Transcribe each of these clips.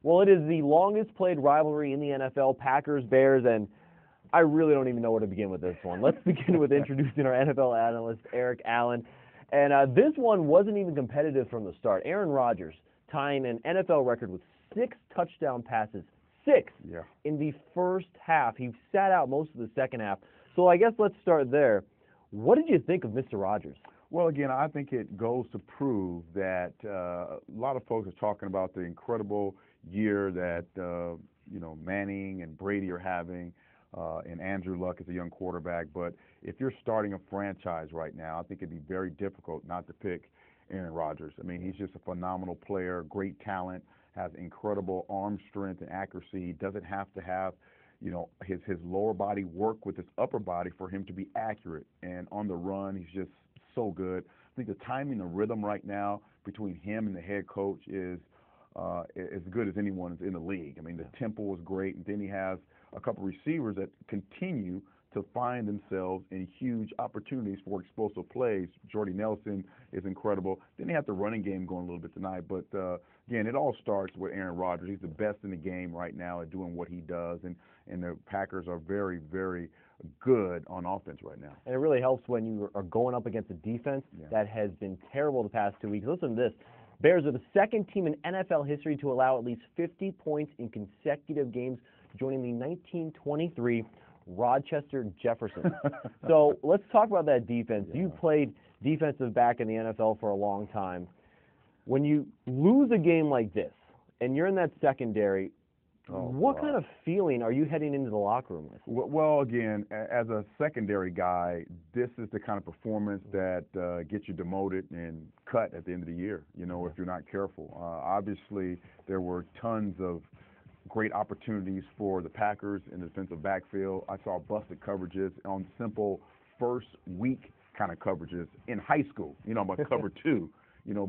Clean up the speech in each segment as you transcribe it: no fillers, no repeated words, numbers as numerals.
Well, it is the longest played rivalry in the NFL, Packers-Bears, and I really don't even know where to begin with this one. Let's begin with introducing our NFL analyst, Eric Allen. And this one wasn't even competitive from the start. Aaron Rodgers tying an NFL record with 6 touchdown passes, 6 in the first half. He sat out most of the second half. So I guess let's start there. What did you think of Mr. Rodgers? Well, again, I think it goes to prove that a lot of folks are talking about the incredible year that Manning and Brady are having, and Andrew Luck is a young quarterback. But if you're starting a franchise right now, I think it'd be very difficult not to pick Aaron Rodgers. I mean, he's just a phenomenal player, great talent, has incredible arm strength and accuracy. He doesn't have to have his lower body work with his upper body for him to be accurate. And on the run, he's just so good. I think the timing, the rhythm right now between him and the head coach is as good as anyone's in the league. I mean, the tempo is great, and then he has a couple receivers that continue to find themselves in huge opportunities for explosive plays. Jordy Nelson is incredible. Then they have the running game going a little bit tonight. But, again, it all starts with Aaron Rodgers. He's the best in the game right now at doing what he does, and the Packers are very, very good on offense right now. And it really helps when you are going up against a defense that has been terrible the past 2 weeks. Listen to this. Bears are the second team in NFL history to allow at least 50 points in consecutive games, joining the 1923 Rochester Jeffersons. So let's talk about that defense. You played defensive back in the NFL for a long time. When you lose a game like this and you're in that secondary, what kind of feeling are you heading into the locker room with? Well, again, as a secondary guy, this is the kind of performance that gets you demoted and cut at the end of the year, if you're not careful. Obviously, there were tons of great opportunities for the Packers in the defensive backfield. I saw busted coverages on simple first week kind of coverages in high school, about cover 2,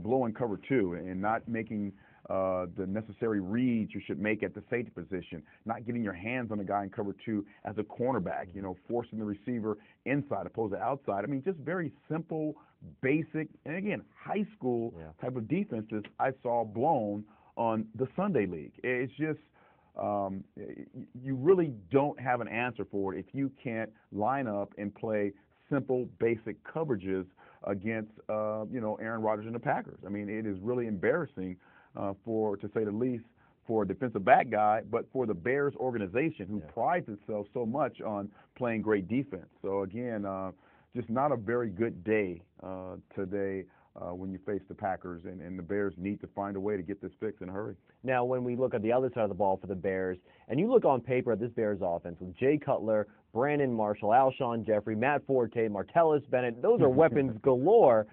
blowing cover 2 and not making the necessary reads you should make at the safety position, not getting your hands on a guy in cover 2 as a cornerback, forcing the receiver inside opposed to outside. I mean, just very simple, basic, and again, high school type of defenses I saw blown on the Sunday League. It's just you really don't have an answer for it if you can't line up and play simple, basic coverages against, Aaron Rodgers and the Packers. I mean, it is really embarrassing to say the least, for a defensive back guy, but for the Bears organization who prides itself so much on playing great defense. So, again, just not a very good day today when you face the Packers, and the Bears need to find a way to get this fixed in a hurry. Now, when we look at the other side of the ball for the Bears, and you look on paper at this Bears offense with Jay Cutler, Brandon Marshall, Alshon Jeffrey, Matt Forte, Martellus Bennett, those are weapons galore.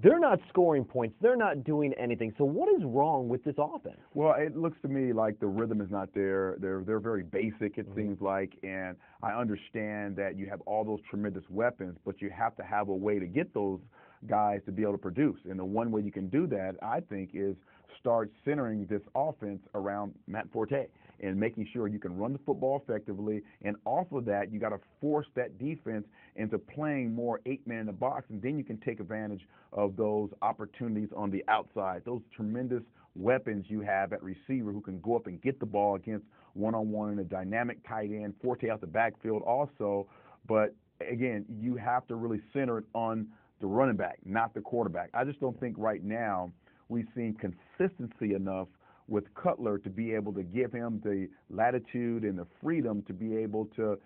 They're not scoring points. They're not doing anything. So what is wrong with this offense? Well, it looks to me like the rhythm is not there. They're very basic, it seems like, and I understand that you have all those tremendous weapons, but you have to have a way to get those guys to be able to produce. And the one way you can do that, I think, is start centering this offense around Matt Forte and making sure you can run the football effectively. And off of that, you got to force that defense into playing more 8-man in the box, and then you can take advantage of those opportunities on the outside, those tremendous weapons you have at receiver who can go up and get the ball against one-on-one in a dynamic tight end, Forte out the backfield also. But, again, you have to really center it on the running back, not the quarterback. I just don't think right now we've seen consistency enough with Cutler to be able to give him the latitude and the freedom to be able to,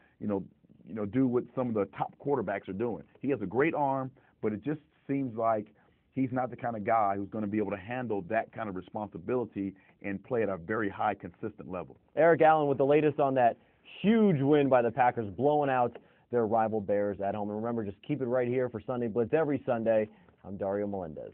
do what some of the top quarterbacks are doing. He has a great arm, but it just seems like he's not the kind of guy who's going to be able to handle that kind of responsibility and play at a very high, consistent level. Eric Allen with the latest on that huge win by the Packers, blowing out their rival Bears at home. And remember, just keep it right here for Sunday Blitz every Sunday. I'm Dario Melendez.